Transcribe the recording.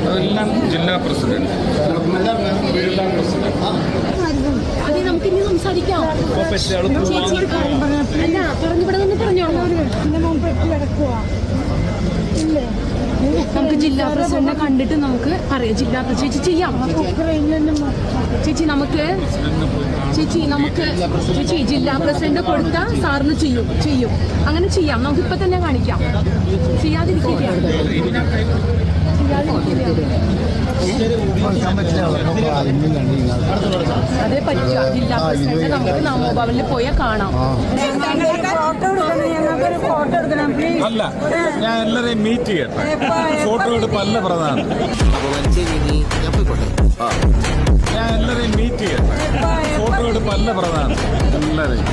അതെല്ലാം ജില്ലാ പ്രസിഡന്റ്. അതെ, നമുക്ക് ഇനി സംസാരിക്കാം. അല്ല, പറഞ്ഞുവിടുന്നു പറഞ്ഞോ. നമുക്ക് ജില്ലാ പ്രസിഡന്റിനെ കണ്ടിട്ട് നമുക്ക് അറിയാം. ജില്ലാ ചേച്ചി ചെയ്യാം. ചേച്ചി ജില്ലാ പ്രസിഡന്റ് കൊടുത്ത സാറിന് ചെയ്യും. അങ്ങനെ ചെയ്യാം. നമുക്ക് ഇപ്പൊ തന്നെ കാണിക്കാം. ചെയ്യാതിരിക്കില്ല. അതേ പറ്റുക. ജില്ലാ പ്രസിഡന്റ് നമുക്ക് നവോഭവനിൽ പോയാൽ കാണാം. അല്ല, ഞാൻ എല്ലാവരെയും മീറ്റ് ചെയ്യട്ടെ. ഫോട്ടോ എടുപ്പല്ല പ്രധാനം. ഞാൻ എല്ലാവരെയും മീറ്റ് ചെയ്യട്ടെ. ഫോട്ടോ എടുപ്പല്ല പ്രധാനം. എല്ലാവരെയും